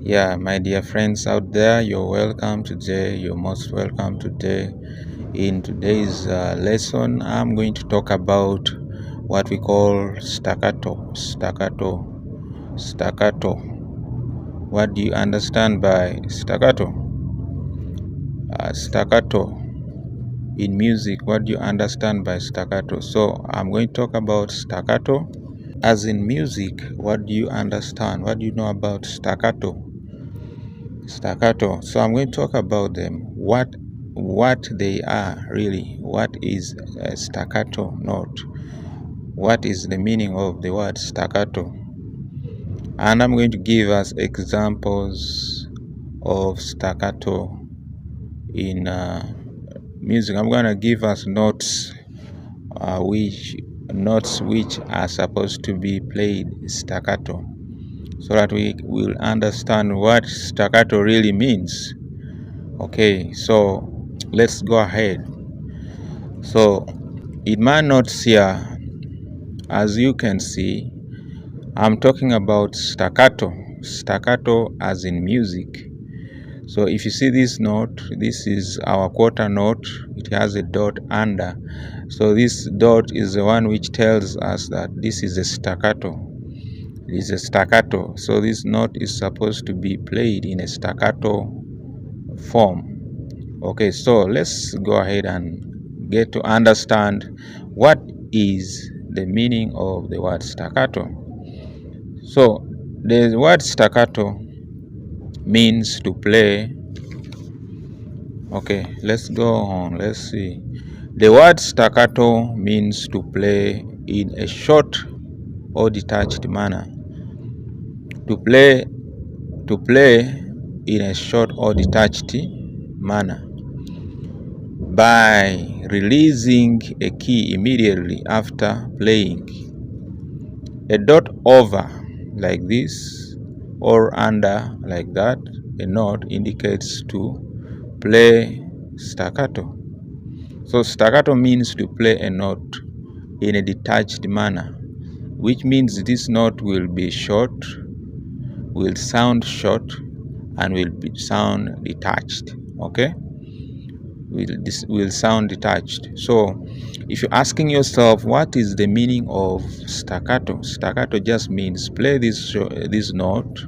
Yeah, my dear friends out there, you're welcome today. You're most welcome today. In today's lesson, I'm going to talk about what we call staccato. Staccato. What do you understand by staccato? Staccato in music, what do you understand by staccato? So, I'm going to talk about staccato. As in music, what do you understand? What do you know about staccato? Staccato. So I'm going to talk about them. What they are really. What is a staccato note? What is the meaning of the word staccato? And I'm going to give us examples of staccato in music. I'm going to give us which are supposed to be played staccato, so that we will understand what staccato really means. Okay, so let's go ahead. So in my notes here, as you can see, I'm talking about staccato. Staccato as in music. So if you see this note, this is our quarter note. It has a dot under. So this dot is the one which tells us that this is a staccato. It is a staccato. So this note is supposed to be played in a staccato form. Okay, so let's go ahead and get to understand what is the meaning of the word staccato. So the word staccato means to play. Okay, let's go on. Let's see. The word staccato means to play in a short or detached manner. To play in a short or detached manner by releasing a key immediately after playing. A dot over like this or under like that, a note indicates to play staccato. So staccato means to play a note in a detached manner, which means this note will be short, will sound short, and sound detached. Okay, will sound detached. So if you're asking yourself what is the meaning of staccato, staccato just means play this note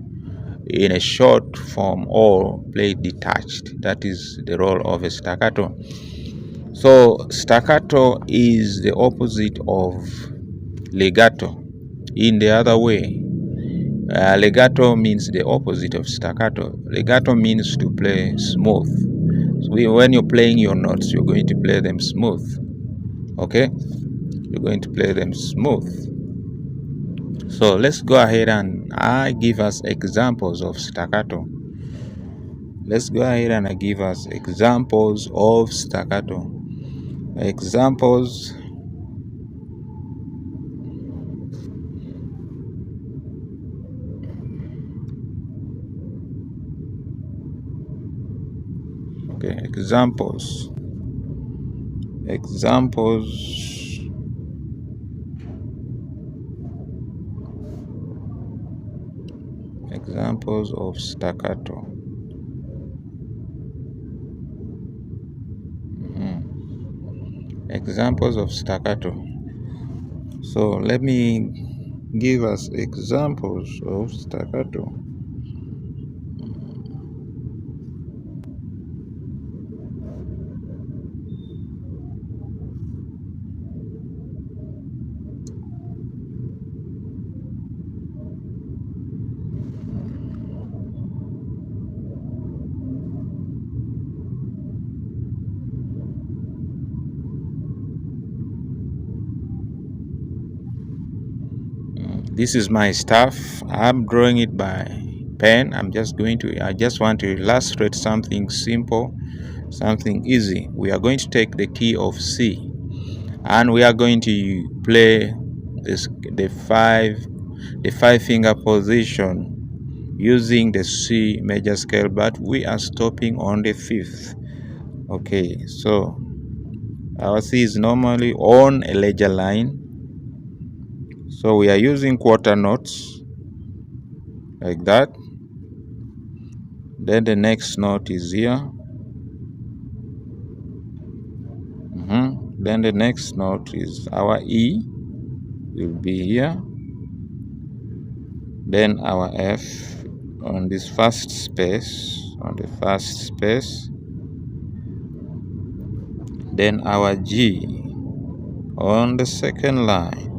in a short form or play detached. That is the role of a staccato. So staccato is the opposite of legato in the other way. Legato means the opposite of staccato. Legato means to play smooth. So when you're playing your notes, you're going to play them smooth. Okay, you're going to play them smooth. So let's go ahead and I give us examples of staccato. Let's go ahead and I give us examples of staccato. Examples. Okay, examples. Examples of staccato. Examples of staccato. So let me give us examples of staccato. This is my stuff. I'm drawing it by pen. I just want to illustrate something simple, something easy. We are going to take the key of C and we are going to play the five finger position using the C major scale, but we are stopping on the fifth. Okay, so our C is normally on a ledger line. So we are using quarter notes like that. Then the next note is here. Then the next note is our E, will be here. Then our F on this first space, then our G on the second line,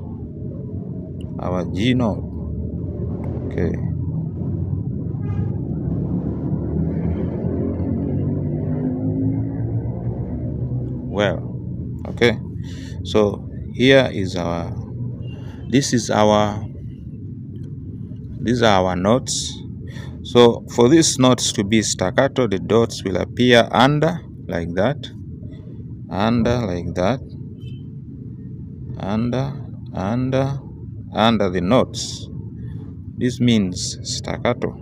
our G note. Okay. Well, okay. So here is these are our notes. So for these notes to be staccato, the dots will appear under like that, like that, under the notes. This means staccato.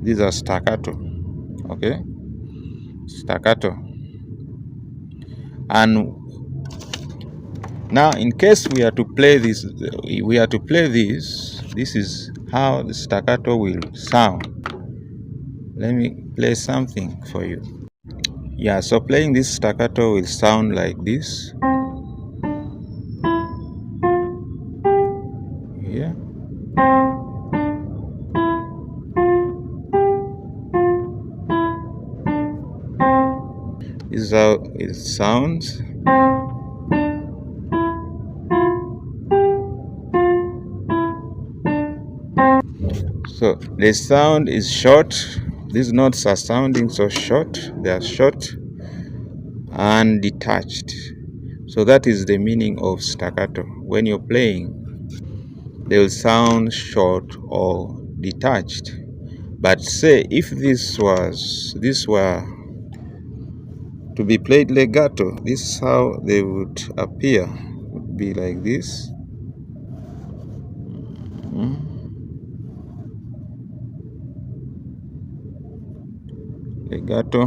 These are staccato. Okay, staccato. And now, in case we are to play this, this is how the staccato will sound. Let me play something for you. Yeah, so playing this staccato will sound like this. Yeah. This is how it sounds. So the sound is short. These notes are sounding so short. They are short and detached. So that is the meaning of staccato. When you're playing, they will sound short or detached. But say if this were to be played legato, this is how they would appear. It would be like this. Legato.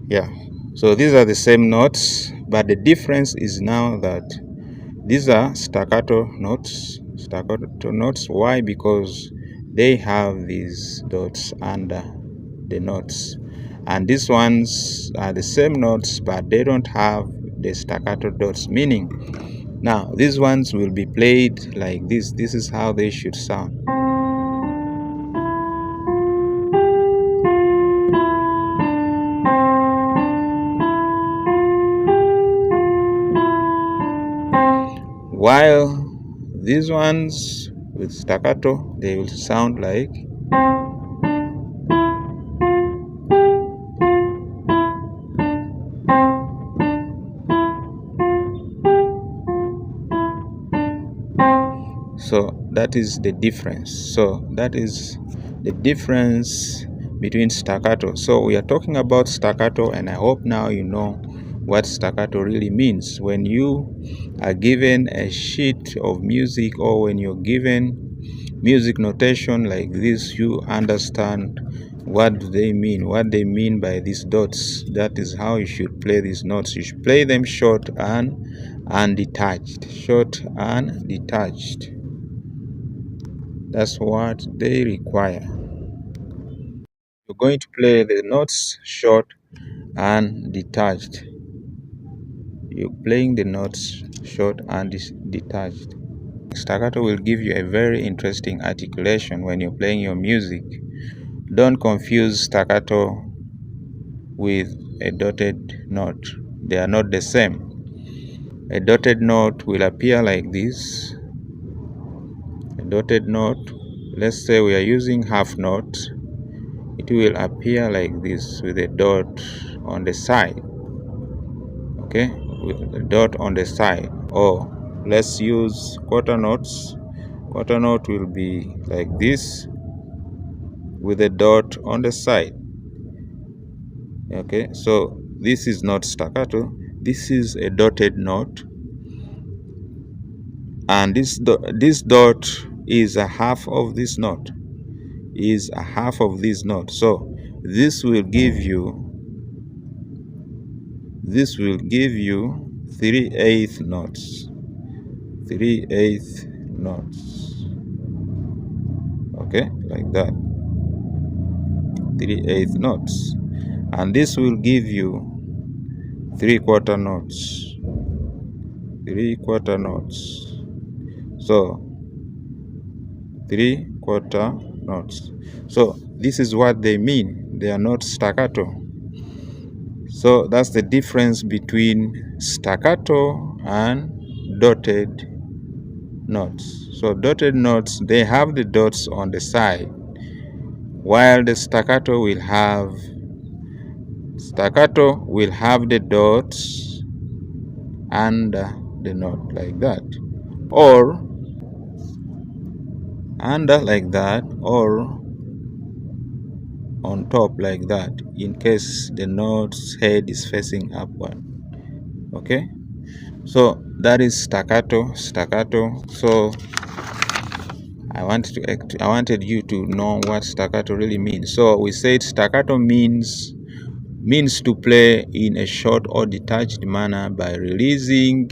Yeah, so these are the same notes, but the difference is now that these are staccato notes. Why? Because they have these dots under the notes, and these ones are the same notes, but they don't have the staccato dots. Meaning, now these ones will be played like this. This is how they should sound. While these ones with staccato, they will sound like so. That is the difference. So that is the difference between staccato. So we are talking about staccato, and I hope now you know what staccato really means. When you are given a sheet of music, or when you're given music notation like this, you understand what they mean by these dots. That is how you should play these notes. You should play them short and detached. Short and detached. That's what they require. You're going to play the notes short and detached. You're playing the notes short and detached. Staccato will give you a very interesting articulation when you're playing your music. Don't confuse staccato with a dotted note. They are not the same. A dotted note will appear like this. A dotted note, let's say we are using half note, it will appear like this with a dot on the side. Okay, with a dot on the side. Or let's use quarter notes. Quarter note will be like this with a dot on the side. Okay, so this is not staccato, this is a dotted note, and this dot is a half of this note, is a half of this note. So this will give you 3/8 notes, 3/8 notes. Okay, like that, 3/8 notes, and this will give you 3/4 notes, 3/4 notes. So 3/4 notes. So this is what they mean. They are not staccato. So that's the difference between staccato and dotted notes. So dotted notes, they have the dots on the side, while the staccato will have the dots under the note, like that, or under like that, or on top like that, in case the note's head is facing upward. Okay, so that is staccato. So I wanted you to know what staccato really means. So we said staccato means to play in a short or detached manner by releasing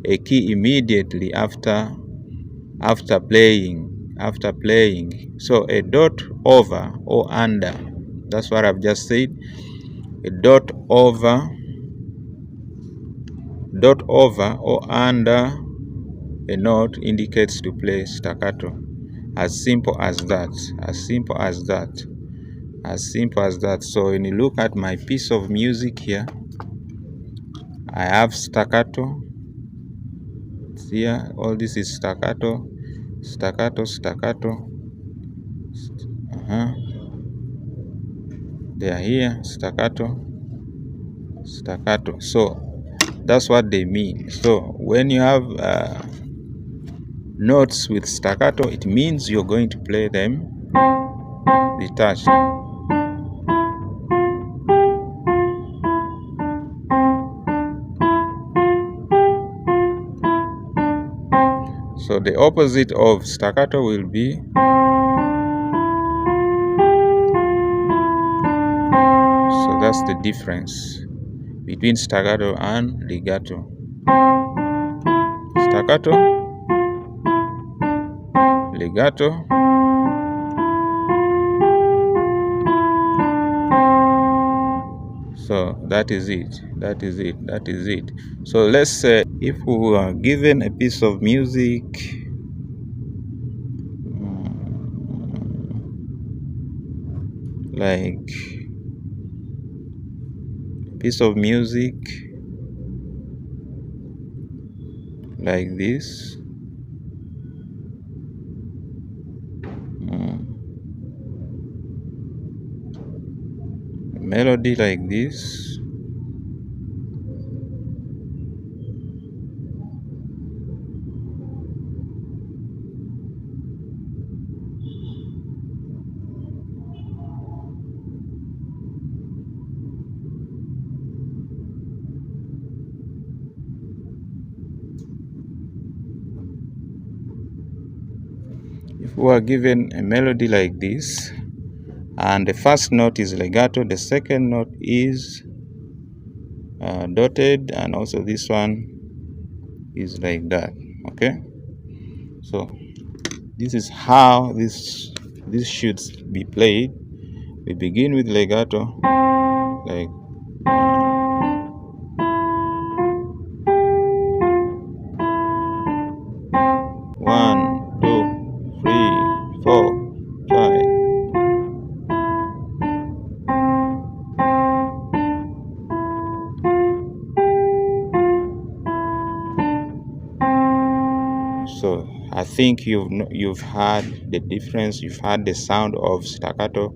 a key immediately after playing. So a dot over or under, that's what I've just said. A dot over or under a note indicates to play staccato. As simple as that. So when you look at my piece of music here, I have staccato here. All this is staccato. They are here, staccato. So that's what they mean. So when you have notes with staccato, it means you're going to play them detached. So the opposite of staccato will be, so that's the difference between staccato and legato. Staccato, legato. So that is it. So let's say if we were given a piece of music, like piece of music like this, melody like this, if we are given a melody like this, and the first note is legato, the second note is dotted, and also this one is like that. Okay, so this is how this should be played. We begin with legato, like 1, 2, 3, 4, 5. So I think you've heard the difference. You've heard the sound of staccato.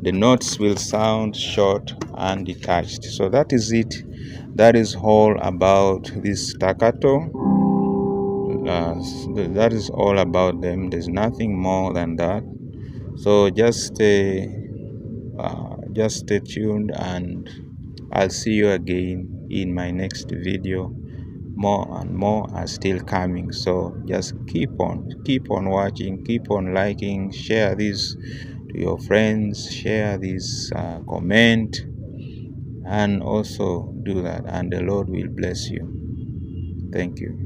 The notes will sound short and detached. So that is it. That is all about this staccato. That is all about them. There's nothing more than that. So just stay tuned, and I'll see you again in my next video. More and more are still coming, so just keep on watching, keep on liking, share this to your friends, share this, comment, and also do that, and the Lord will bless you. Thank you.